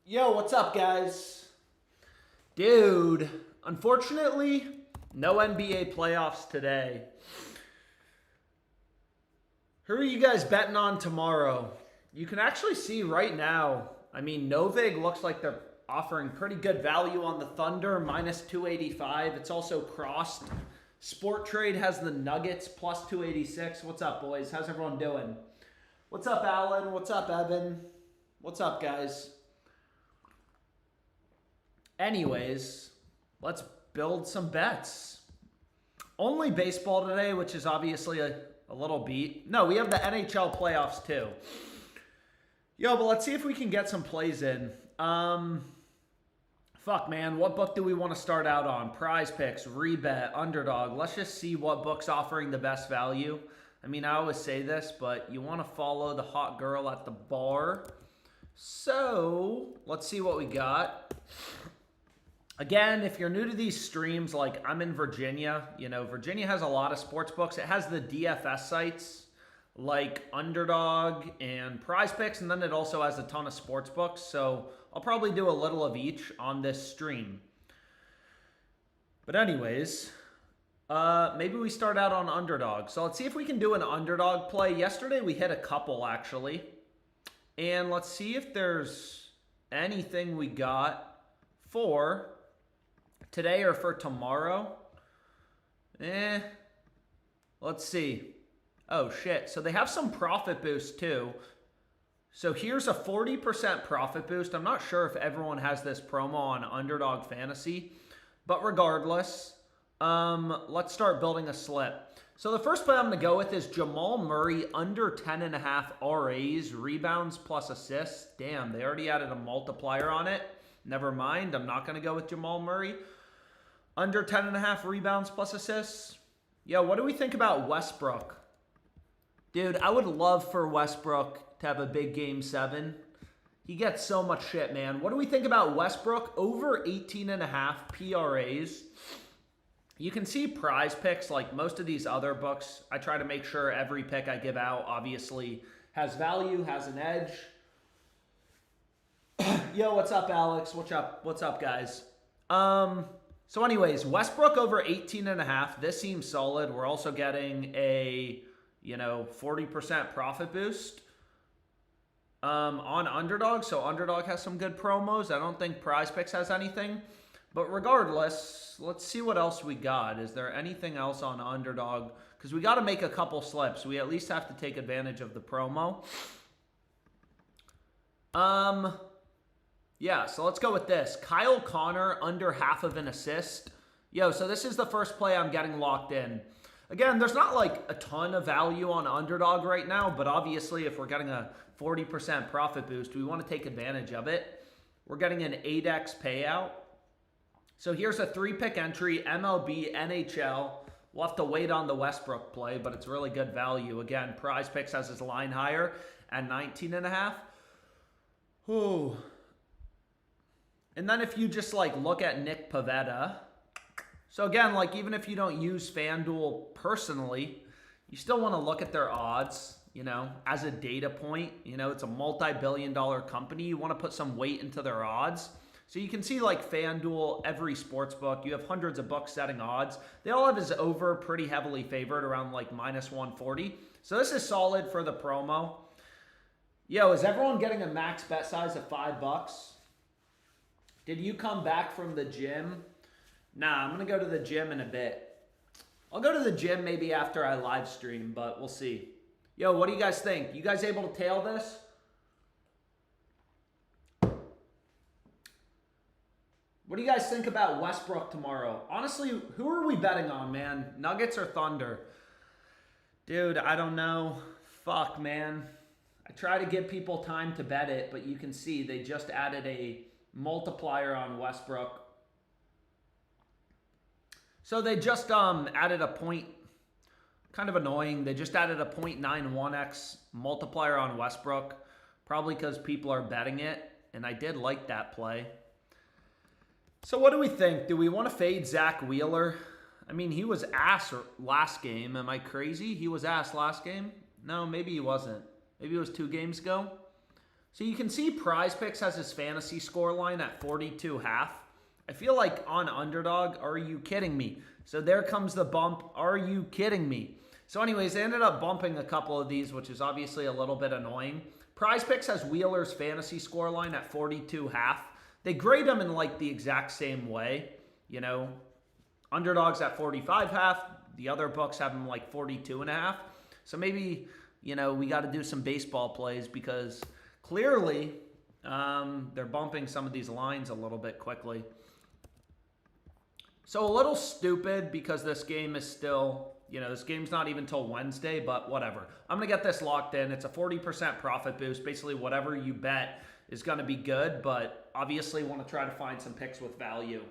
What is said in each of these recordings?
Yo, what's up, guys? Dude, unfortunately, no NBA playoffs today. Who are you guys betting on tomorrow? You can actually see right now, Novig looks like they're offering pretty good value on the Thunder, minus 285. It's also crossed. Sport Trade has the Nuggets, plus 286. What's up, boys? How's everyone doing? What's up, Alan? What's up, Evan? What's up, guys? Anyways, let's build some bets. Only baseball today, which is obviously a little beat. No, we have the NHL playoffs too. Yo, but let's see if we can get some plays in. Fuck, man. What book do we want to start out on? PrizePicks, Rebet, Underdog. Let's just see what book's offering the best value. I always say this, but you want to follow the hot girl at the bar. So, let's see what we got. Again, if you're new to these streams, like I'm in Virginia, Virginia has a lot of sports books. It has the DFS sites like Underdog and PrizePicks, and then it also has a ton of sports books. So I'll probably do a little of each on this stream. But anyways, maybe we start out on Underdog. So let's see if we can do an Underdog play. Yesterday we hit a couple actually. And let's see if there's anything we got for today or for tomorrow. Let's see. Oh, shit. So they have some profit boost, too. So here's a 40% profit boost. I'm not sure if everyone has this promo on Underdog Fantasy. But regardless, let's start building a slip. So the first play I'm going to go with is Jamal Murray under 10.5 RAs, rebounds plus assists. Damn, they already added a multiplier on it. Never mind. I'm not going to go with Jamal Murray. Under 10.5 rebounds plus assists. Yo, what do we think about Westbrook? Dude, I would love for Westbrook to have a big game 7. He gets so much shit, man. What do we think about Westbrook? Over 18.5 PRAs. You can see PrizePicks, like most of these other books. I try to make sure every pick I give out obviously has value, has an edge. Yo, what's up, Alex? What's up, guys? So anyways, Westbrook over 18.5. This seems solid. We're also getting a, 40% profit boost on Underdog. So Underdog has some good promos. I don't think PrizePicks has anything. But regardless, let's see what else we got. Is there anything else on Underdog? Because we got to make a couple slips. We at least have to take advantage of the promo. Yeah, so let's go with this. Kyle Connor under half of an assist. Yo, so this is the first play I'm getting locked in. Again, there's not like a ton of value on Underdog right now, but obviously if we're getting a 40% profit boost, we want to take advantage of it. We're getting an 8x payout. So here's a 3-pick entry, MLB, NHL. We'll have to wait on the Westbrook play, but it's really good value. Again, PrizePicks has his line higher at 19.5. Ooh. And then if you just look at Nick Pivetta. So again, even if you don't use FanDuel personally, you still want to look at their odds, as a data point. It's a multi-billion-dollar company. You want to put some weight into their odds. So you can see FanDuel, every sports book, you have hundreds of books setting odds. They all have his over pretty heavily favored around minus 140. So this is solid for the promo. Yo, is everyone getting a max bet size of $5? Did you come back from the gym? Nah, I'm going to go to the gym in a bit. I'll go to the gym maybe after I live stream, but we'll see. Yo, what do you guys think? You guys able to tail this? What do you guys think about Westbrook tomorrow? Honestly, who are we betting on, man? Nuggets or Thunder? Dude, I don't know. Fuck, man. I try to give people time to bet it, but you can see they just added a multiplier on Westbrook. So they just added a point, kind of annoying. They just added a 0.91x multiplier on Westbrook, probably because people are betting it, and I did like that play. So what do we think? Do we want to fade Zach Wheeler? He was ass last game. Am I crazy? He was ass last game? No, maybe he wasn't. Maybe it was 2 games ago. So you can see PrizePicks has his fantasy score line at 42.5. I feel like on Underdog, are you kidding me? So there comes the bump. Are you kidding me? So anyways, they ended up bumping a couple of these, which is obviously a little bit annoying. PrizePicks has Wheeler's fantasy score line at 42.5. They grade them in like the exact same way. You know, Underdog's at 45.5. The other books have them like 42.5. So maybe, you know, we got to do some baseball plays because clearly they're bumping some of these lines a little bit quickly. So a little stupid because this game is still, you know, this game's not even till Wednesday, but whatever. I'm going to get this locked in. It's a 40% profit boost. Basically, whatever you bet is going to be good, but obviously want to try to find some picks with value.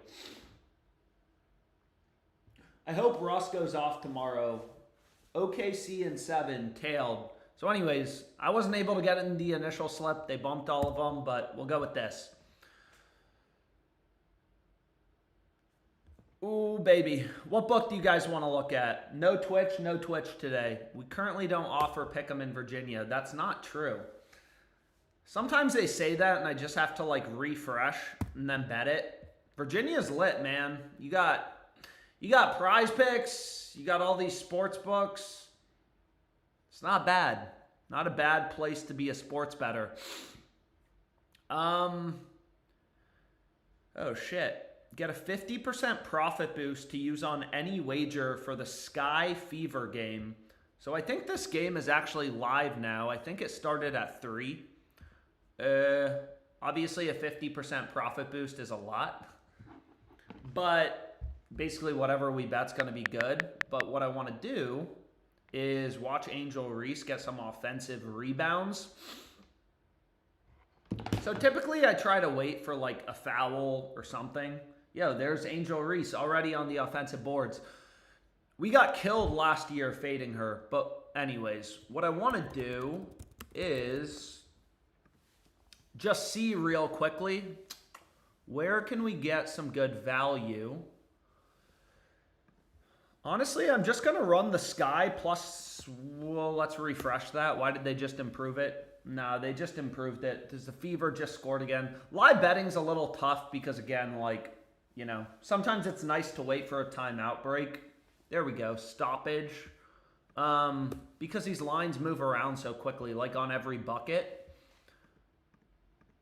I hope Russ goes off tomorrow. OKC in 7, tailed. So anyways, I wasn't able to get in the initial slip. They bumped all of them, but we'll go with this. Ooh, baby. What book do you guys want to look at? No Twitch today. We currently don't offer Pick'em in Virginia. That's not true. Sometimes they say that and I just have to like refresh and then bet it. Virginia's lit, man. You got PrizePicks. You got all these sports books. It's not bad. Not a bad place to be a sports bettor. Oh, shit. Get a 50% profit boost to use on any wager for the Sky Fever game. So I think this game is actually live now. I think it started at 3. Obviously, a 50% profit boost is a lot. But basically, whatever we bet's going to be good. But what I want to do is watch Angel Reese get some offensive rebounds. So typically, I try to wait for like a foul or something. Yo, there's Angel Reese already on the offensive boards. We got killed last year fading her. But anyways, what I want to do is just see real quickly, where can we get some good value? Honestly, I'm just going to run the Sky plus, well, let's refresh that. Why did they just improve it? No, they just improved it. Does the Fever just scored again? Live betting's a little tough because, again, like, you know, sometimes it's nice to wait for a timeout break. There we go, stoppage. Because these lines move around so quickly, like on every bucket.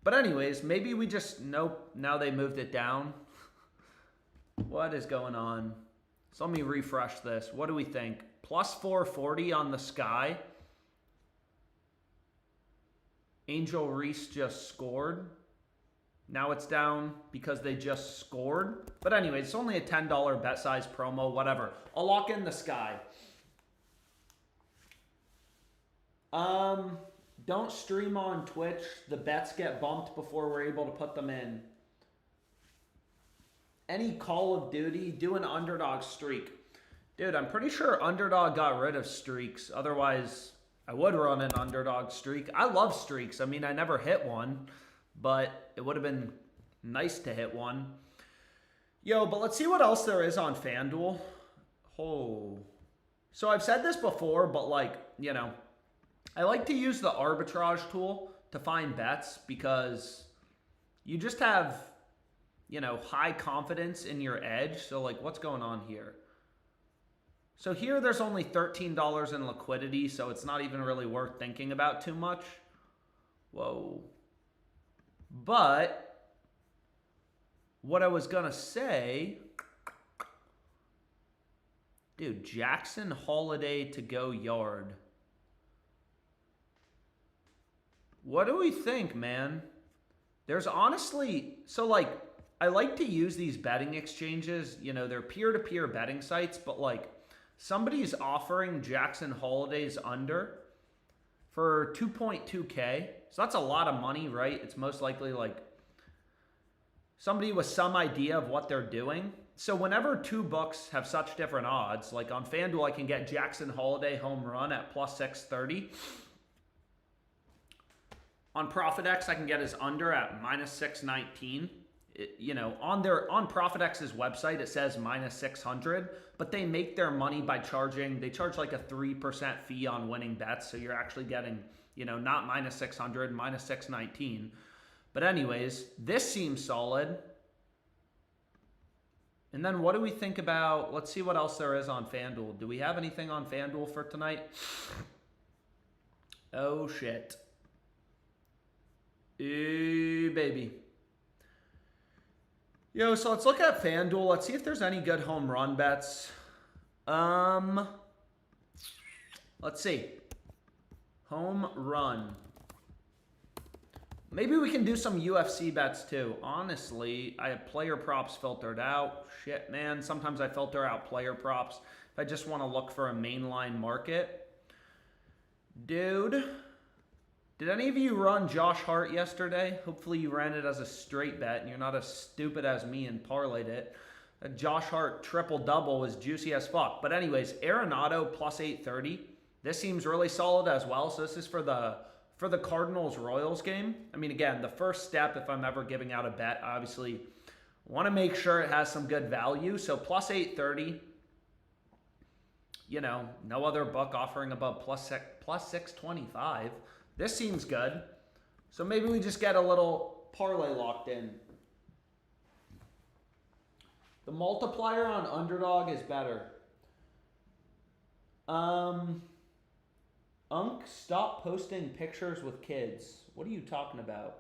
But anyways, maybe we just, nope, now they moved it down. What is going on? So let me refresh this. What do we think? Plus 440 on the Sky. Angel Reese just scored. Now it's down because they just scored. But anyway, it's only a $10 bet size promo, whatever. I'll lock in the Sky. Don't stream on Twitch. The bets get bumped before we're able to put them in. Any Call of Duty, do an Underdog streak. Dude, I'm pretty sure Underdog got rid of streaks. Otherwise, I would run an Underdog streak. I love streaks. I mean, I never hit one, but it would have been nice to hit one. Yo, but let's see what else there is on FanDuel. Oh. So I've said this before, but like, you know, I like to use the arbitrage tool to find bets because you just have, you know, high confidence in your edge. So like, what's going on here? So here there's only $13 in liquidity, so it's not even really worth thinking about too much. Whoa. But what I was going to say, dude, Jackson Holiday to go yard. What do we think, man? There's honestly, so like, I like to use these betting exchanges. You know, they're peer-to-peer betting sites, but like somebody's offering Jackson Holiday's under for 2.2K. So that's a lot of money, right? It's most likely like somebody with some idea of what they're doing. So whenever two books have such different odds, like on FanDuel, I can get Jackson Holiday home run at plus 630. On ProfitX, I can get his under at minus 619. You know, on ProfitX's website, it says minus 600, but they make their money by charging, they charge like a 3% fee on winning bets. So you're actually getting, You know, not minus 600, minus 619. But anyways, this seems solid. And then what do we think about, let's see what else there is on FanDuel. Do we have anything on FanDuel for tonight? Oh, shit. Ooh, baby. Yo, so let's look at FanDuel. Let's see if there's any good home run bets. Let's see. Home run. Maybe we can do some UFC bets too. Honestly, I have player props filtered out. Shit, man. Sometimes I filter out player props if I just want to look for a mainline market. Dude, did any of you run Josh Hart yesterday? Hopefully you ran it as a straight bet and you're not as stupid as me and parlayed it. A Josh Hart triple-double was juicy as fuck. But anyways, Arenado plus 830. This seems really solid as well. So this is for the Cardinals-Royals game. I mean, again, the first step, if I'm ever giving out a bet, obviously want to make sure it has some good value. So plus 830, you know, no other book offering above plus 625. This seems good. So maybe we just get a little parlay locked in. The multiplier on Underdog is better. Stop posting pictures with kids. What are you talking about?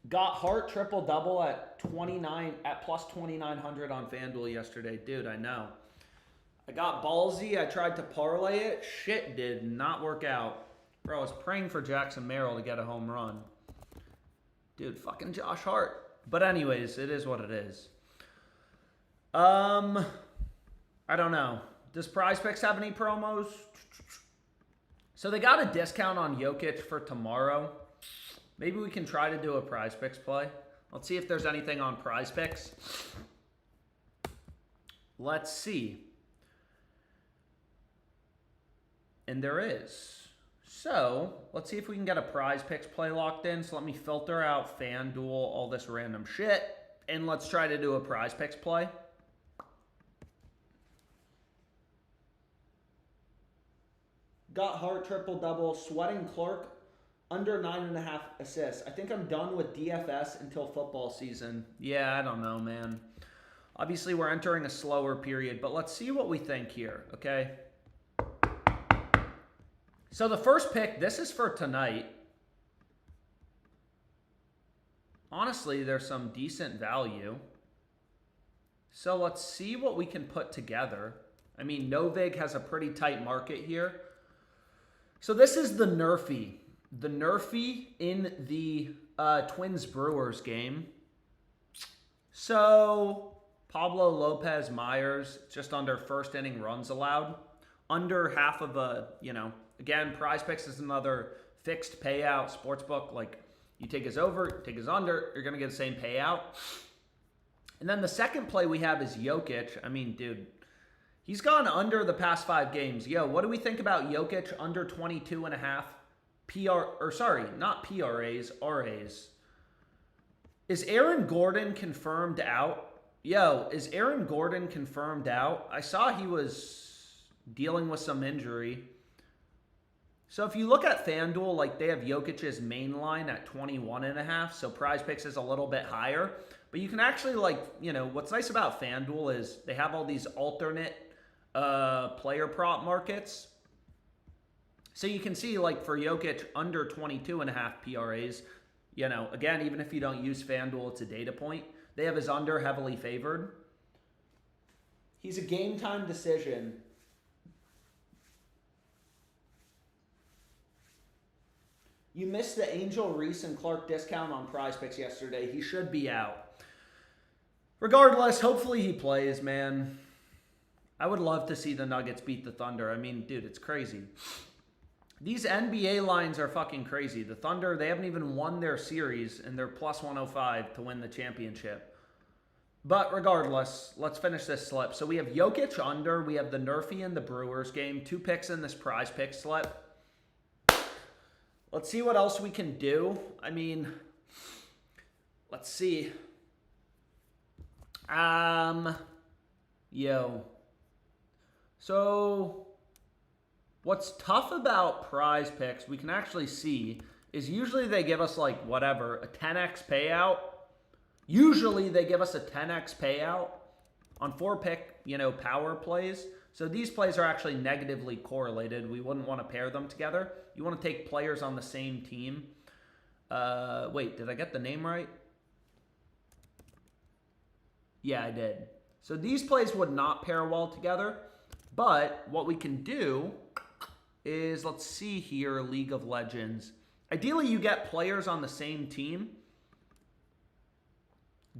Got Hart triple-double at plus 2,900 on FanDuel yesterday. Dude, I know. I got ballsy. I tried to parlay it. Shit did not work out. Bro, I was praying for Jackson Merrill to get a home run. Dude, fucking Josh Hart. But anyways, it is what it is. I don't know. Does PrizePicks have any promos? So they got a discount on Jokic for tomorrow. Maybe we can try to do a PrizePicks play. Let's see if there's anything on PrizePicks. Let's see. And there is. So let's see if we can get a PrizePicks play locked in. So let me filter out FanDuel, all this random shit. And let's try to do a PrizePicks play. Got Hart triple-double, sweating Clark, under 9.5 assists. I think I'm done with DFS until football season. Yeah, I don't know, man. Obviously, we're entering a slower period, but let's see what we think here, okay? So the first pick, this is for tonight. Honestly, there's some decent value. So let's see what we can put together. I mean, Novig has a pretty tight market here. So this is the Nerfy. The Nerfy in the Twins-Brewers game. So Pablo Lopez Myers, just under first inning runs allowed. Under half of a, you know, again, PrizePicks is another fixed payout sportsbook. Like, you take his over, take his under, you're going to get the same payout. And then the second play we have is Jokic. I mean, dude, he's gone under the past 5 games. Yo, what do we think about Jokic under 22.5 not PRAs, RAs? Is Aaron Gordon confirmed out? Yo, is Aaron Gordon confirmed out? I saw he was dealing with some injury. So if you look at FanDuel, like, they have Jokic's main line at 21.5, so PrizePicks is a little bit higher. But you can actually, like, you know, what's nice about FanDuel is they have all these alternate player prop markets. So you can see, like, for Jokic, under 22.5 PRAs, you know, again, even if you don't use FanDuel, it's a data point. They have his under heavily favored. He's a game time decision. You missed the Angel Reese and Clark discount on PrizePicks yesterday. He should be out. Regardless, hopefully he plays, man. I would love to see the Nuggets beat the Thunder. I mean, dude, it's crazy. These NBA lines are fucking crazy. The Thunder, they haven't even won their series, and they're plus 105 to win the championship. But regardless, let's finish this slip. So we have Jokic under. We have the Nerfy and the Brewers game. 2 picks in this PrizePicks slip. Let's see what else we can do. I mean, let's see. Yo. So, What's tough about PrizePicks, we can actually see, is usually they give us like whatever, a 10x payout. Usually they give us a 10x payout on 4-pick, power plays. So these plays are actually negatively correlated. We wouldn't want to pair them together. You want to take players on the same team. Wait, did I get the name right? Yeah, I did. So these plays would not pair well together. But what we can do is, let's see here, League of Legends. Ideally, you get players on the same team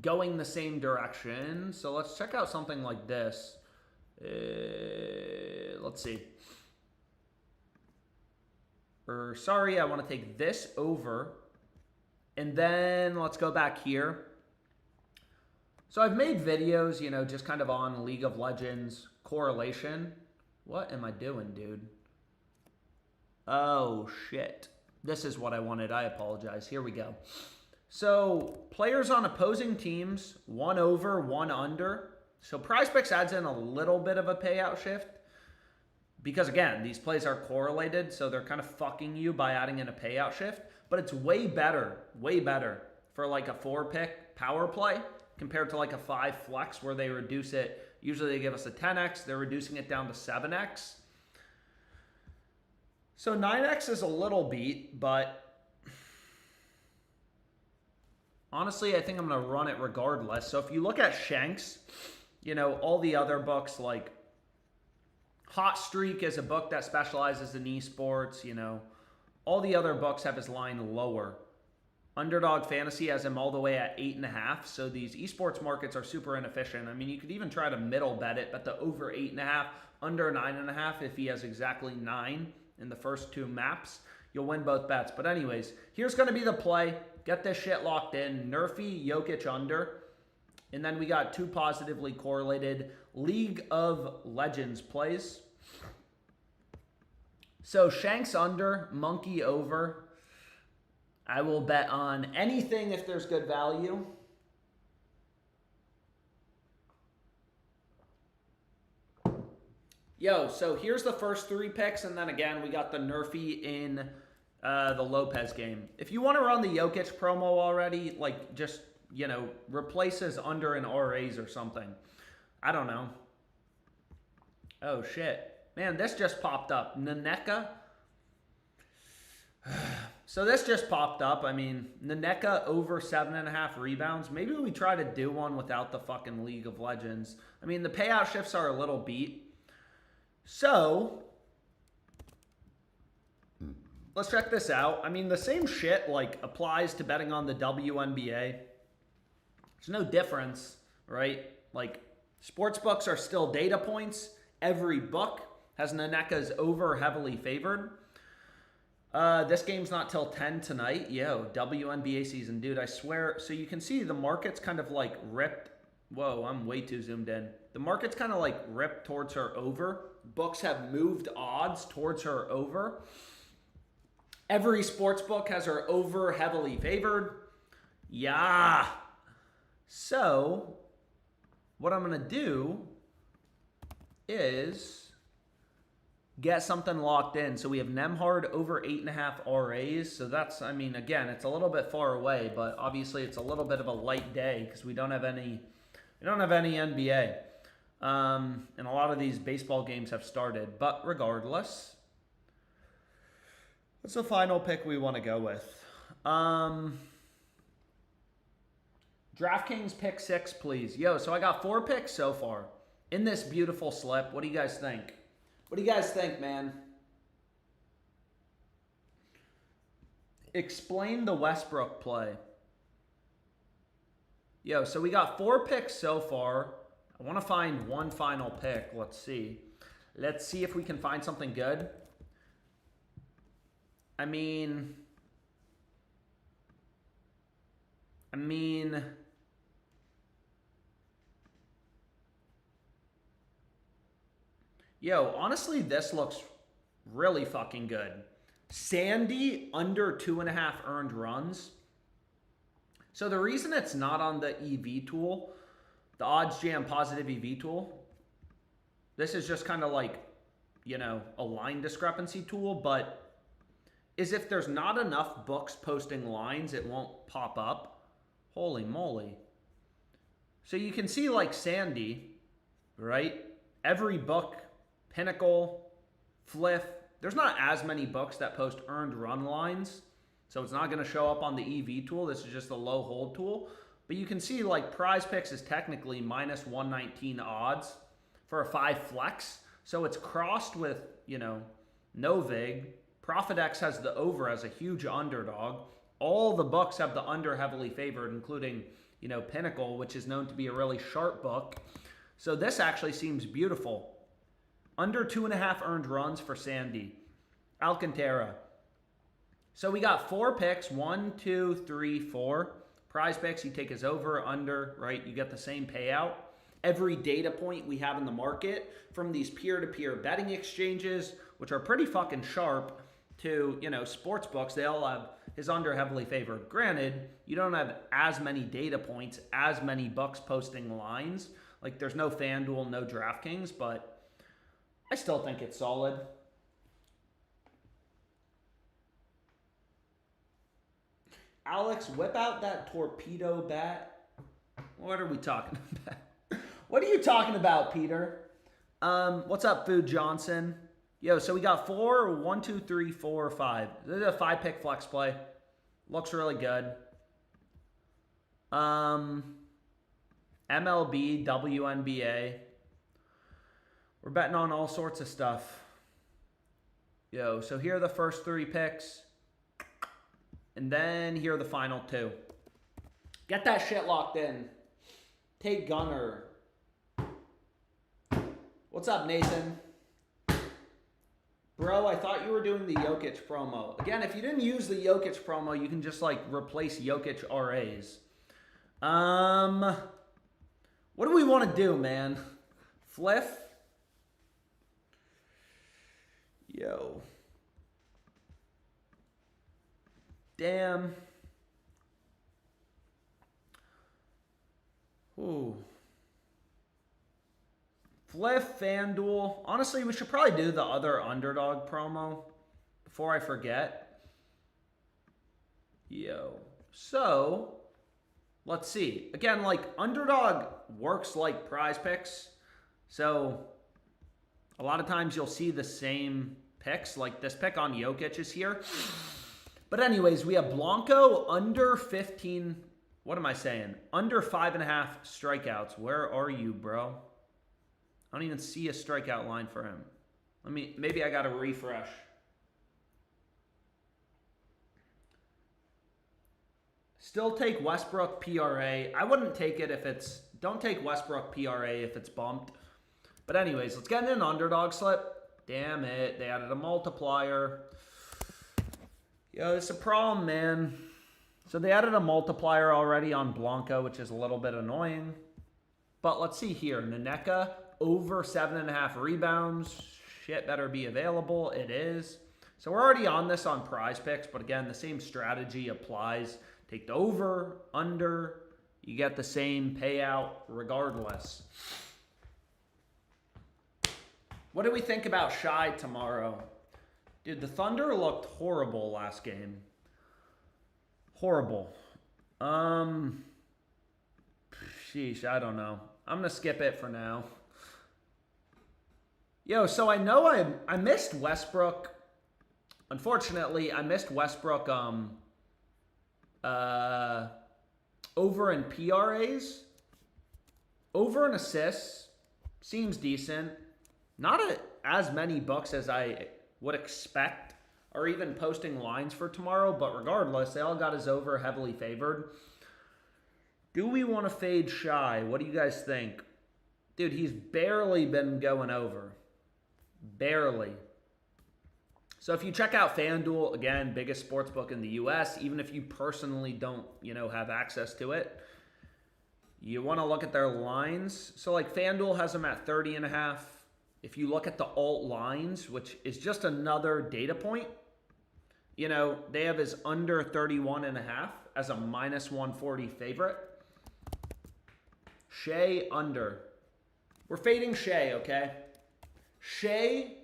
going the same direction. So let's check out something like this. Let's see. Sorry, I want to take this over. And then let's go back here. So I've made videos, just kind of on League of Legends correlation. What am I doing, dude? Oh, shit. This is what I wanted. I apologize. Here we go. So players on opposing teams, 1 over, 1 under. So PrizePicks adds in a little bit of a payout shift because, again, these plays are correlated, so they're kind of fucking you by adding in a payout shift. But it's way better for like a 4-pick power play compared to like a 5 flex where they reduce it. Usually they give us a 10x. They're reducing it down to 7x. So 9x is a little beat, but honestly, I think I'm going to run it regardless. So if you look at Shanks, all the other books like Hot Streak is a book that specializes in eSports, all the other books have his line lower. Underdog Fantasy has him all the way at 8.5. So these eSports markets are super inefficient. I mean, you could even try to middle bet it, but the over 8.5, under 9.5, if he has exactly 9 in the first 2 maps, you'll win both bets. But anyways, here's going to be the play. Get this shit locked in. Nerfy, Jokic under. And then we got 2 positively correlated League of Legends plays. So Shanks under, Monkey over. I will bet on anything if there's good value. So here's the first 3 picks, and then again, we got the Nerfy in the Lopez game. If you want to run the Jokic promo already, like just, replace his under in RAs or something. I don't know. Oh, shit. Man, this just popped up. Naneka. So this just popped up. I mean, Naneka over 7.5 rebounds. Maybe we try to do one without the fucking League of Legends. I mean, the payout shifts are a little beat. So, let's check this out. I mean, the same shit, applies to betting on the WNBA. There's no difference, right? Sports books are still data points. Every book has Naneka's over heavily favored. This game's not till 10 tonight. WNBA season, dude, I swear. So you can see the market's kind of ripped. Whoa, I'm way too zoomed in. The market's kind of ripped towards her over. Books have moved odds towards her over. Every sports book has her over heavily favored. Yeah. So what I'm going to do is get something locked in. So we have Nemhard over 8.5 RAs. So that's, I mean, again, it's a little bit far away, but obviously it's a little bit of a light day because we don't have any NBA. And a lot of these baseball games have started. But regardless, what's the final pick we want to go with? DraftKings pick 6, please. So I got 4 picks so far in this beautiful slip. What do you guys think? What do you guys think, man? Explain the Westbrook play. So we got 4 picks so far. I want to find one final pick. Let's see. Let's see if we can find something good. I mean, honestly, this looks really fucking good. Sandy under 2.5 earned runs. So the reason it's not on the EV tool, the odds jam positive EV tool, this is just kind of a line discrepancy tool, but is if there's not enough books posting lines, it won't pop up. Holy moly. So you can see like Sandy, right? Every book, Pinnacle, Fliff, there's not as many books that post earned run lines. So it's not going to show up on the EV tool. This is just a low hold tool. But you can see like PrizePicks is technically minus 119 odds for a 5 flex. So it's crossed with, no vig. ProfitX has the over as a huge underdog. All the books have the under heavily favored, including, Pinnacle, which is known to be a really sharp book. So this actually seems beautiful. Under 2.5 earned runs for Sandy. Alcantara. So we got 4 picks, 1, 2, 3, 4. PrizePicks, you take his over, under, right? You get the same payout. Every data point we have in the market, from these peer-to-peer betting exchanges, which are pretty fucking sharp, to, sports books, they all have his under heavily favored. Granted, you don't have as many data points, as many books posting lines. Like, there's no FanDuel, no DraftKings, but I still think it's solid. Alex, whip out that torpedo bat. What are we talking about? What are you talking about, Peter? What's up, Food Johnson? Yo, so we got 4, 1, 2, 3, 4, 5. This is a 5-pick flex play. Looks really good. MLB, WNBA. We're betting on all sorts of stuff. Yo, so here are the first 3 picks. And then here are the final 2. Get that shit locked in. Take Gunner. What's up, Nathan? Bro, I thought you were doing the Jokic promo. Again, if you didn't use the Jokic promo, you can just replace Jokic RAs. What do we want to do, man? Fliff? Yo. Damn. Ooh. Fliff, FanDuel. Honestly, we should probably do the other Underdog promo before I forget. Yo. So, let's see. Again, Underdog works like PrizePicks. So, a lot of times you'll see the same picks. Like this pick on Jokic is here. But anyways, we have Blanco under 15. What am I saying? Under 5.5 strikeouts. Where are you, bro? I don't even see a strikeout line for him. Maybe I got to refresh. Still take Westbrook PRA. I wouldn't take it if it's... Don't take Westbrook PRA if it's bumped. But anyways, let's get in an Underdog slip. Damn it. They added a multiplier. Yo, it's a problem, man. So they added a multiplier already on Blanco, which is a little bit annoying. But let's see here. Naneka, over 7.5 rebounds. Shit better be available. It is. So we're already on this on PrizePicks, but again, the same strategy applies. Take the over, under. You get the same payout regardless. What do we think about Shy tomorrow? Dude, the Thunder looked horrible last game. Horrible. Sheesh, I don't know. I'm going to skip it for now. Yo, so I know I missed Westbrook. Unfortunately, I missed Westbrook over in PRAs. Over in assists. Seems decent. Not as many books as I would expect are even posting lines for tomorrow, but regardless, they all got his over heavily favored. Do we want to fade Shy? What do you guys think? Dude, he's barely been going over. Barely. So if you check out FanDuel, again, biggest sportsbook in the US, even if you personally don't, have access to it, you want to look at their lines. So FanDuel has them at 30.5. If you look at the alt lines, which is just another data point, they have his under 31.5 as a minus 140 favorite. Shea under. We're fading Shea, okay? Shea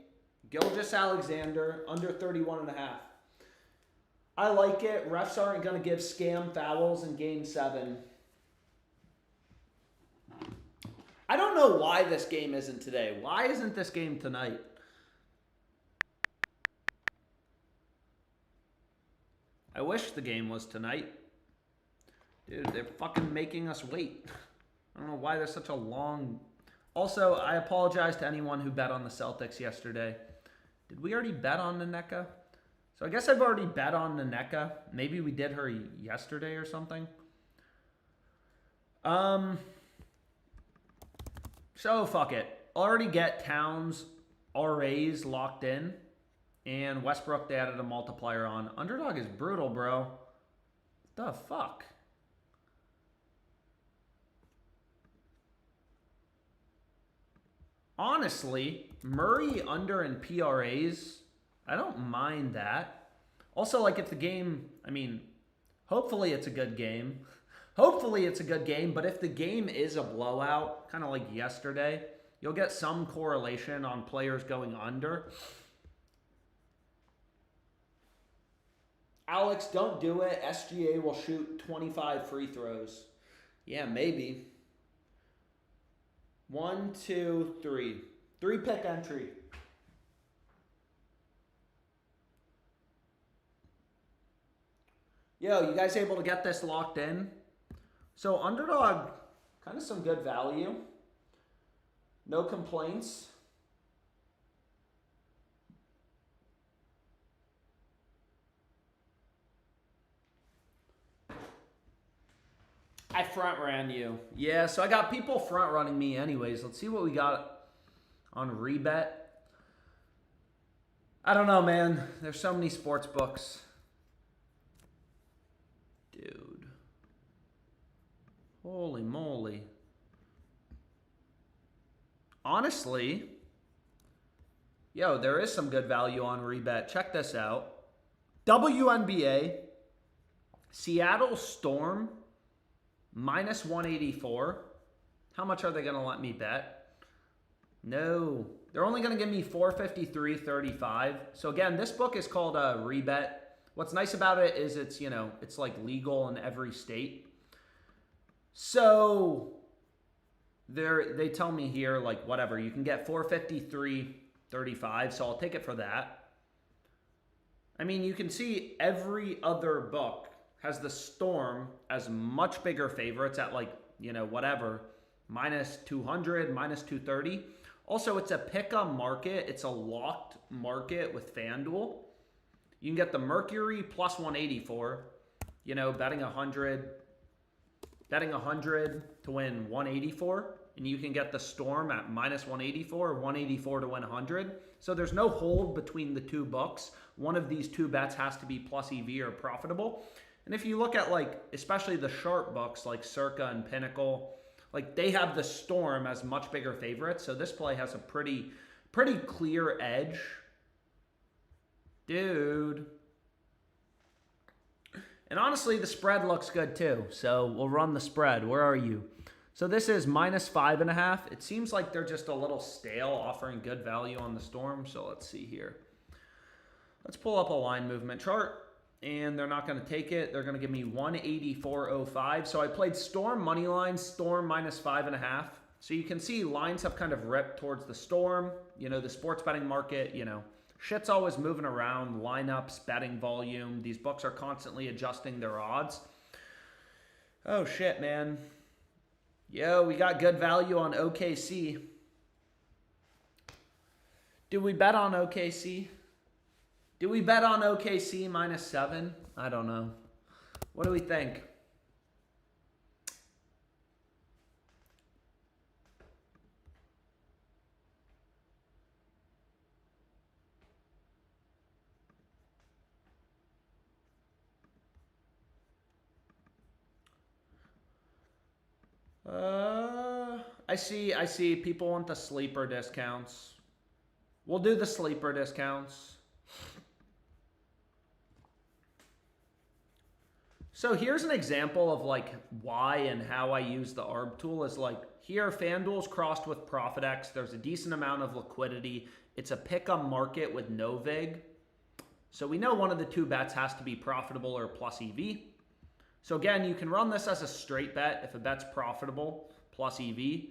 Gilgeous-Alexander, under 31.5. I like it. Refs aren't going to give scam fouls in Game 7. I don't know why this game isn't today. Why isn't this game tonight? I wish the game was tonight. Dude, they're fucking making us wait. I don't know why there's such a long... Also, I apologize to anyone who bet on the Celtics yesterday. Did we already bet on Nneka? So I guess I've already bet on Nneka. Maybe we did her yesterday or something. So fuck it. Already get Towns RAs locked in. And Westbrook, they added a multiplier on. Underdog is brutal, bro. What the fuck? Honestly, Murray under in PRAs, I don't mind that. Also, like if the game, I mean, hopefully it's a good game. Hopefully it's a good game, but if the game is a blowout, kind of like yesterday, you'll get some correlation on players going under. Alex, don't do it. SGA will shoot 25 free throws. Yeah, maybe. 1, 2, 3. 3-pick entry. Yo, you guys able to get this locked in? So Underdog, kind of some good value. No complaints. I front ran you. Yeah, so I got people front running me anyways. Let's see what we got on Rebet. I don't know, man. There's so many sports books. Dude. Holy moly. Honestly, yo, there is some good value on Rebet. Check this out. WNBA, Seattle Storm, minus 184. How much are they going to let me bet? No. They're only going to give me 453.35. So again, this book is called Rebet. What's nice about it is it's, you know, it's like legal in every state. So they tell me here, like, whatever, you can get 453.35. So I'll take it for that. I mean, you can see every other book has the Storm as much bigger favorites at, like, you know, whatever, minus 200, minus 230. Also, it's a pick-em market. It's a locked market with FanDuel. You can get the Mercury plus 184, you know, betting 100 to win 184. And you can get the Storm at minus 184, 184 to win 100. So there's no hold between the two books. One of these two bets has to be plus EV or profitable. And if you look at, like, especially the sharp books like Circa and Pinnacle, like, they have the Storm as much bigger favorites. So this play has a pretty clear edge. Dude. And honestly, the spread looks good too. So we'll run the spread. Where are you? So this is minus 5.5. It seems like they're just a little stale, offering good value on the Storm. So let's see here. Let's pull up a line movement chart. And they're not going to take it. They're going to give me 184.05. So I played Storm money line, Storm minus 5.5. So you can see lines have kind of ripped towards the Storm. You know, the sports betting market, you know, shit's always moving around. Lineups, betting volume. These books are constantly adjusting their odds. Oh, shit, man. Yo, we got good value on OKC. Did we bet on OKC? Did we bet on OKC minus 7? I don't know. What do we think? I see people want the sleeper discounts. We'll do the sleeper discounts. So here's an example of, like, why and how I use the ARB tool is, like, Here, FanDuel's crossed with PrizePicks. There's a decent amount of liquidity. It's a pick-em market with no vig. So we know one of the two bets has to be profitable or plus EV. So again, you can run this as a straight bet if a bet's profitable plus EV.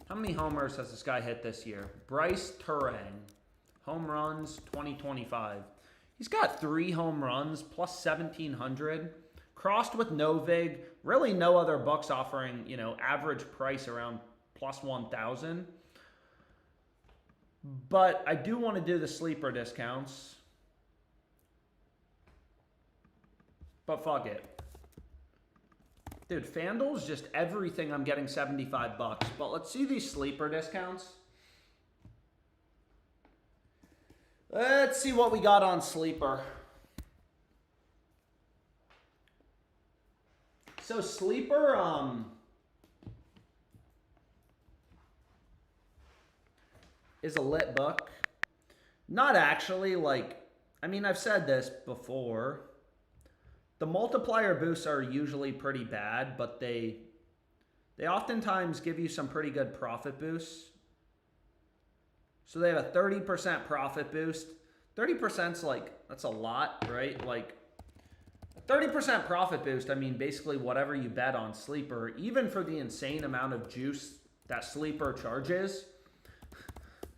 How many homers has this guy hit this year? Bryce Turang. Home runs 2025. He's got 3 home runs plus 1,700. Crossed with no vig. Really no other books offering, average price around plus 1,000. But I do want to do the sleeper discounts. But fuck it. Dude, FanDuel's just everything I'm getting $75. But let's see these sleeper discounts. Let's see what we got on sleeper. So sleeper, is a lit book. Not actually, I've said this before. The multiplier boosts are usually pretty bad, but they oftentimes give you some pretty good profit boosts. So they have a 30% profit boost. 30%'s that's a lot, right? A 30% profit boost, basically whatever you bet on sleeper, even for the insane amount of juice that sleeper charges,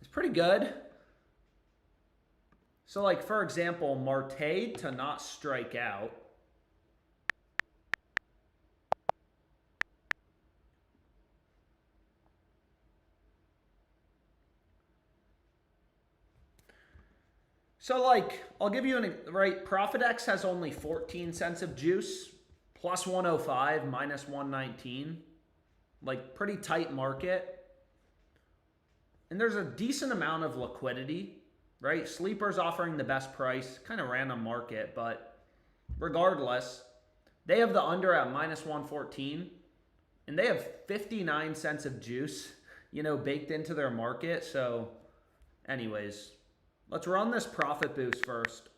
it's pretty good. So for example, Marte to not strike out. So I'll give you PrizePicks has only 14 cents of juice, plus 105, minus 119. Pretty tight market. And there's a decent amount of liquidity, right? Sleeper's offering the best price, kind of random market, but regardless, they have the under at minus 114, and they have 59 cents of juice, baked into their market. So anyways, let's run this profit boost first.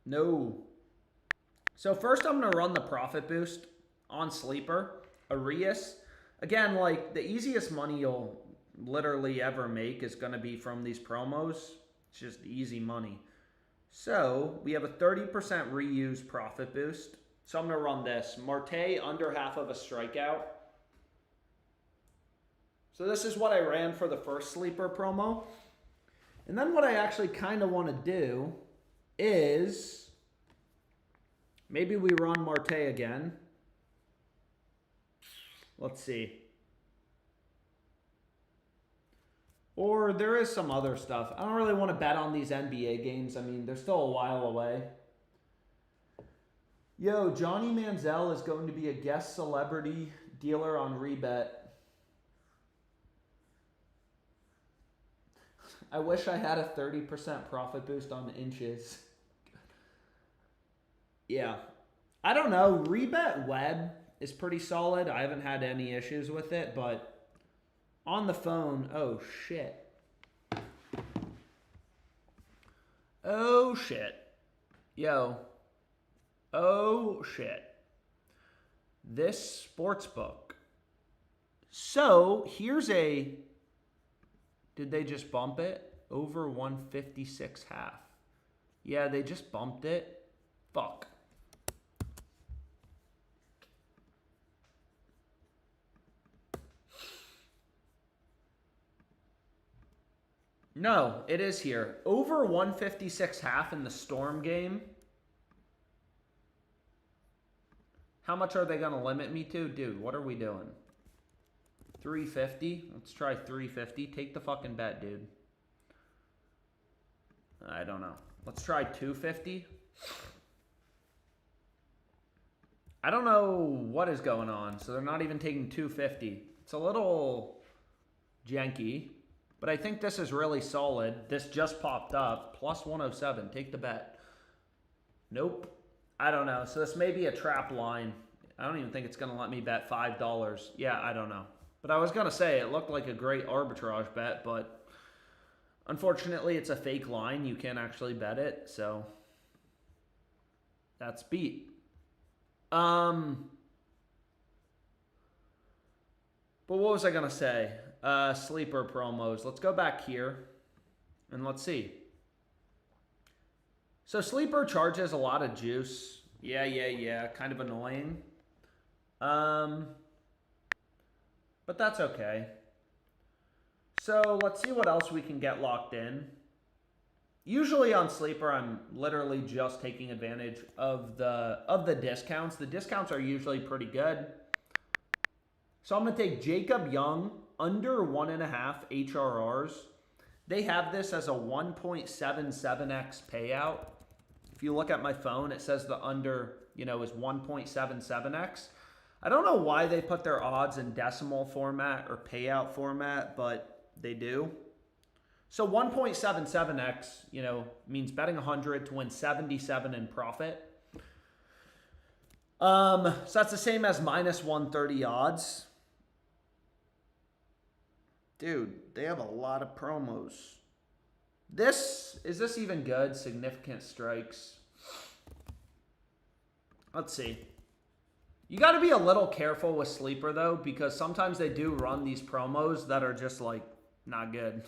No. So first I'm going to run the profit boost on sleeper, Arias. Again, the easiest money you'll literally ever make is going to be from these promos. It's just easy money. So we have a 30% reuse profit boost. So I'm going to run this. Marte under half of a strikeout. So this is what I ran for the first sleeper promo. And then what I actually kind of want to do is maybe we run Marte again. Let's see. Or there is some other stuff. I don't really want to bet on these NBA games. They're still a while away. Yo, Johnny Manziel is going to be a guest celebrity dealer on Rebet. I wish I had a 30% profit boost on inches. Yeah. I don't know. Rebet web is pretty solid. I haven't had any issues with it, but on the phone, oh shit. Oh shit. Yo. Oh shit. This sports book. So here's a... Did they just bump it? Over 156 half. Yeah, they just bumped it. Fuck. No, it is here. Over 156 half in the Storm game. How much are they going to limit me to? Dude, what are we doing? 350? Let's try 350. Take the fucking bet, dude. I don't know. Let's try 250. I don't know what is going on, so they're not even taking 250. It's a little janky, but I think this is really solid. This just popped up. Plus 107. Take the bet. Nope. I don't know. So this may be a trap line. I don't even think it's going to let me bet $5. Yeah, I don't know. But I was going to say, it looked like a great arbitrage bet, but unfortunately, it's a fake line. You can't actually bet it, so That's beat. But what was I going to say? Sleeper promos. Let's go back here and let's see. So Sleeper charges a lot of juice. Yeah. Kind of annoying. But that's okay. So let's see what else we can get locked in. Usually on Sleeper, I'm literally just taking advantage of the discounts. The discounts are usually pretty good. So I'm going to take Jacob Young under 1.5 HRRs. They have this as a 1.77x payout. If you look at my phone, it says the under, is 1.77x. I don't know why they put their odds in decimal format or payout format, but they do. So 1.77x, means betting 100 to win 77 in profit. So that's the same as minus 130 odds. Dude, they have a lot of promos. Is this even good? Significant strikes. Let's see. You got to be a little careful with Sleeper, though, because sometimes they do run these promos that are just, not good.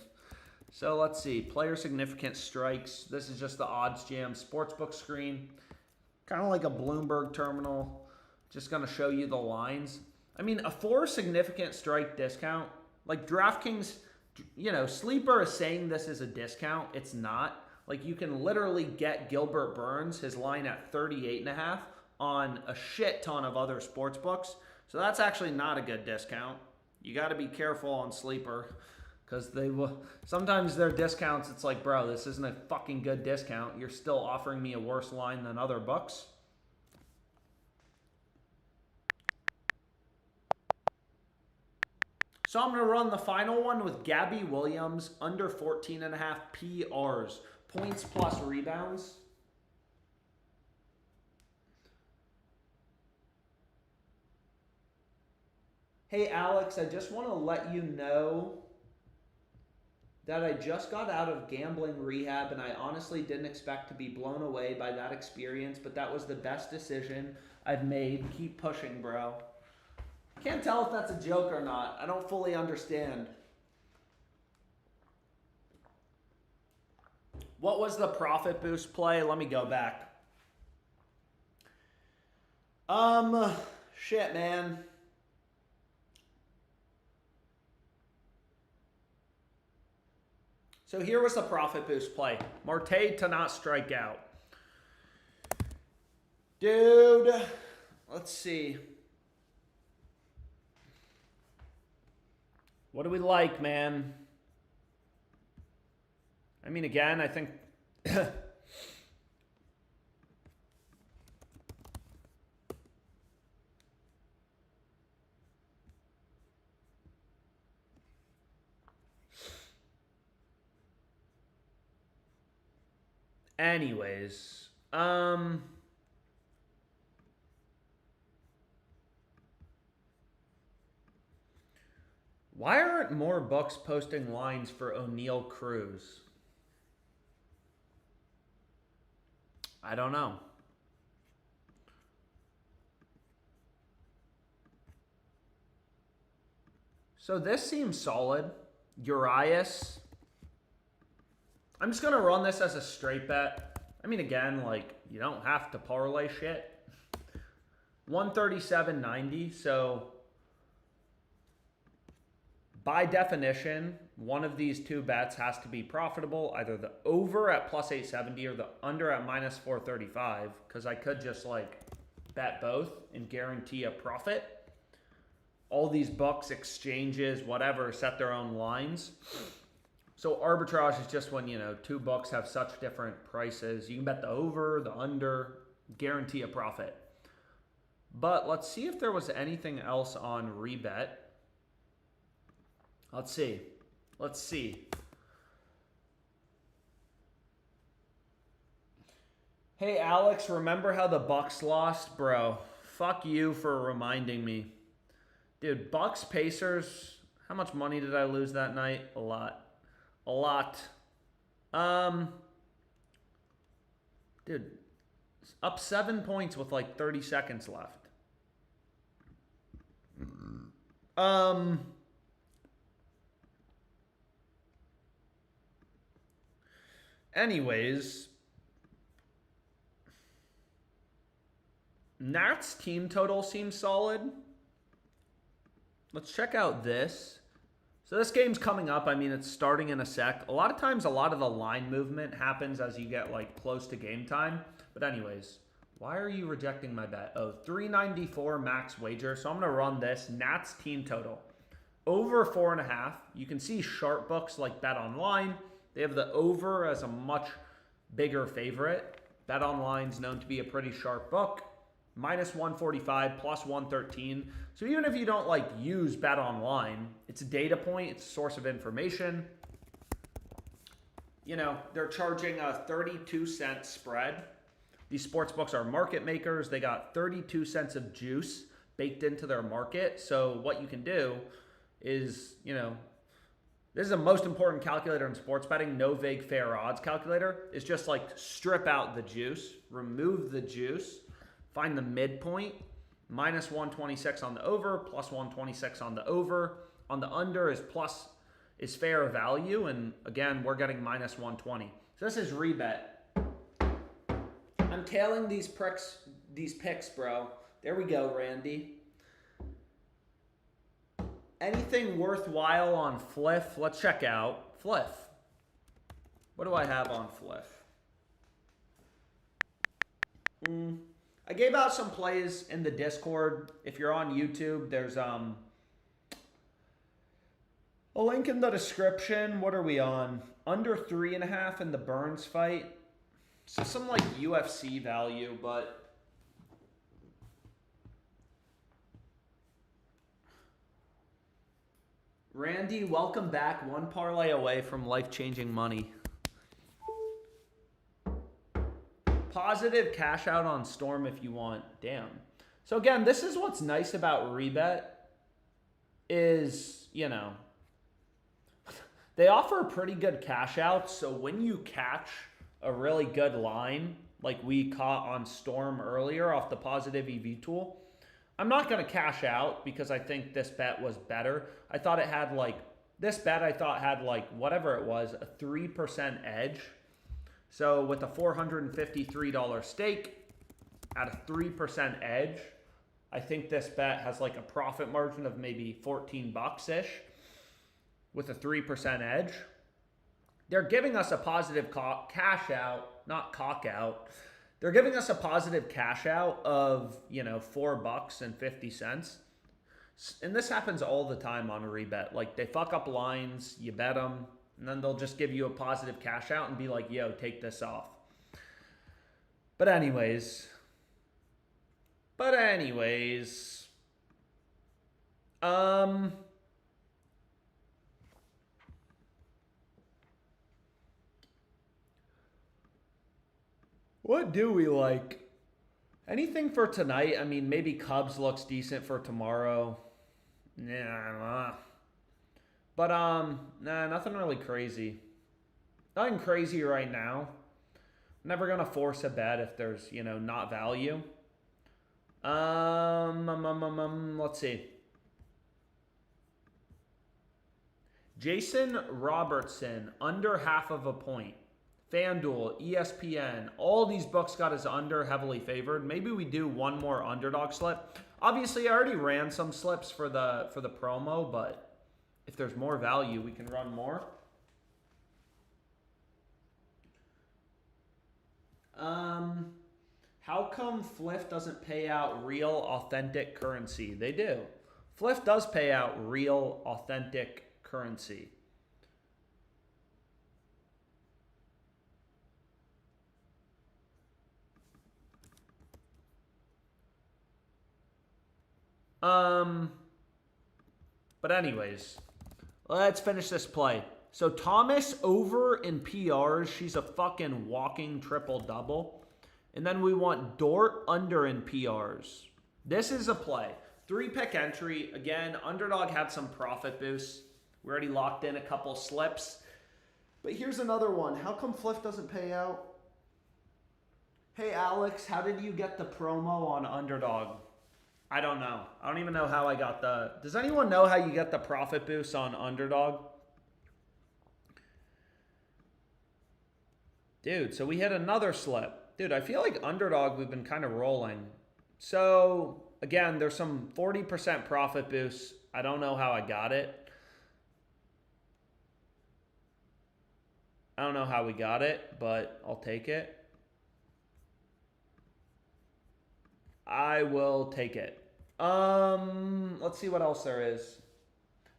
So let's see. Player significant strikes. This is just the odds jam sportsbook screen. Kind of like a Bloomberg terminal. Just going to show you the lines. I mean, a 4 significant strike discount. Like DraftKings, Sleeper is saying this is a discount. It's not. You can literally get Gilbert Burns, his line at 38.5 on a shit ton of other sports books. So that's actually not a good discount. You got to be careful on Sleeper because sometimes their discounts, it's like, bro, this isn't a fucking good discount. You're still offering me a worse line than other books. So I'm going to run the final one with Gabby Williams under 14.5 PRs, points plus rebounds. Hey, Alex, I just want to let you know that I just got out of gambling rehab and I honestly didn't expect to be blown away by that experience, but that was the best decision I've made. Keep pushing, bro. Can't tell if that's a joke or not. I don't fully understand. What was the profit boost play? Let me go back. Shit, man. So here was the profit boost play. Marte to not strike out. Dude, let's see. What do we like, man? I mean, again, I think... Anyways, why aren't more books posting lines for O'Neal Cruz? I don't know. So this seems solid. Urias. I'm just going to run this as a straight bet. I mean, again, you don't have to parlay shit. 137.90, so by definition, one of these two bets has to be profitable, either the over at plus 870 or the under at minus 435, because I could just bet both and guarantee a profit. All these books, exchanges, whatever, set their own lines. So arbitrage is just when, two books have such different prices. You can bet the over, the under, guarantee a profit. But let's see if there was anything else on Rebet. Let's see. Hey, Alex, remember how the Bucks lost? Bro, fuck you for reminding me. Dude, Bucks Pacers, how much money did I lose that night? A lot. Dude, Up 7 points with like 30 seconds left. Anyways, Nats team total seems solid. Let's check out this. So this game's coming up. I mean, it's starting in a sec. A lot of times, a lot of the line movement happens as you get like close to game time. But anyways, why are you rejecting my bet? Oh, 394 max wager. So I'm going to run this. Nats team total. Over 4.5. You can see sharp books like Bet Online. They have the over as a much bigger favorite. Bet Online's known to be a pretty sharp book. Minus 145, plus 113. So even if you don't like use Bet Online, it's a data point, it's a source of information. You know, they're charging a 32-cent spread. These sports books are market makers. They got 32 cents of juice baked into their market. So what you can do is, you know, this is the most important calculator in sports betting. No vague fair odds calculator. It's just like strip out the juice, remove the juice, find the midpoint, minus 126 on the over, plus 126 on the over. On the under is fair value, and again, we're getting minus 120. So this is Rebet. I'm tailing these picks, bro. There we go, Randy. Anything worthwhile on Fliff? Let's check out Fliff. What do I have on Fliff? I gave out some plays in the Discord. If you're on YouTube, there's a link in the description. What are we on? Under 3.5 in the Burns fight. So some like UFC value, but Randy, welcome back. One parlay away from life-changing money. Positive cash out on Storm if you want. Damn. So again, this is what's nice about Rebet is, you know, they offer pretty good cash outs. So when you catch a really good line, like we caught on Storm earlier off the positive EV tool, I'm not going to cash out because I think this bet was better. I thought it had like, this bet I thought had like, whatever it was, a 3% edge. So with a $453 stake at a 3% edge, I think this bet has like a profit margin of maybe 14 bucks-ish with a 3% edge. They're giving us a positive cash out, not cock out. They're giving us a positive cash out of, you know, $4.50. And this happens all the time on a Rebet. Like they fuck up lines, you bet them, and then they'll just give you a positive cash out and be like, yo, take this off. But anyways, what do we like? Anything for tonight? I mean, maybe Cubs looks decent for tomorrow. Yeah, but nah, nothing really crazy. Nothing crazy right now. Never gonna force a bet if there's, you know, not value. Let's see. Jason Robertson, under half of a point. FanDuel, ESPN, all these books got us under, heavily favored. Maybe we do one more underdog slip. Obviously, I already ran some slips for the promo, but if there's more value, we can run more. How come Fliff doesn't pay out real, authentic currency? They do. Fliff does pay out real, authentic currency. But anyways, let's finish this play. So Thomas over in PRs. She's a fucking walking triple-double. And then we want Dort under in PRs. This is a play. 3-pick entry. Again, Underdog had some profit boosts. We already locked in a couple slips. But here's another one. How come Fliff doesn't pay out? Hey Alex, how did you get the promo on Underdog? I don't know. I don't even know how I got the... Does anyone know how you get the profit boost on Underdog? Dude, so we hit another slip. Dude, I feel like Underdog, we've been kind of rolling. So, again, there's some 40% profit boost. I don't know how I got it. I don't know how we got it, but I'll take it. I will take it. Let's see what else there is.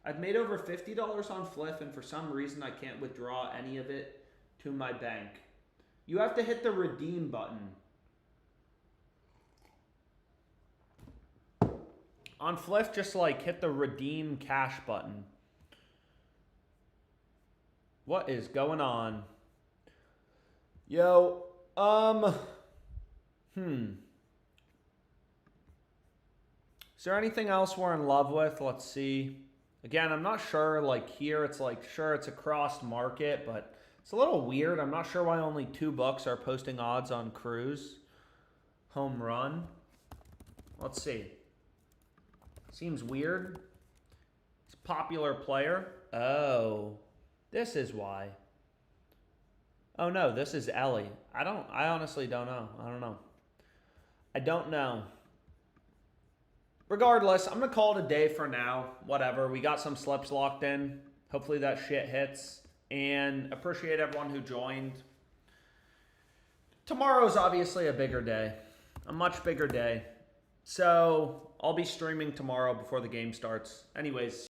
I've made over $50 on Fliff, and for some reason I can't withdraw any of it to my bank. You have to hit the redeem button. On Fliff, just like hit the redeem cash button. What is going on? Yo, Is there anything else we're in love with? Let's see. Again, I'm not sure, like here, it's like, sure, it's a crossed market, but it's a little weird. I'm not sure why only 2 books are posting odds on Cruz. Home run. Let's see. Seems weird. It's a popular player. Oh, this is why. Oh no, this is Ellie. I honestly don't know. I don't know. Regardless, I'm going to call it a day for now. Whatever. We got some slips locked in. Hopefully that shit hits. And appreciate everyone who joined. Tomorrow's obviously a bigger day. A much bigger day. So I'll be streaming tomorrow before the game starts. Anyways.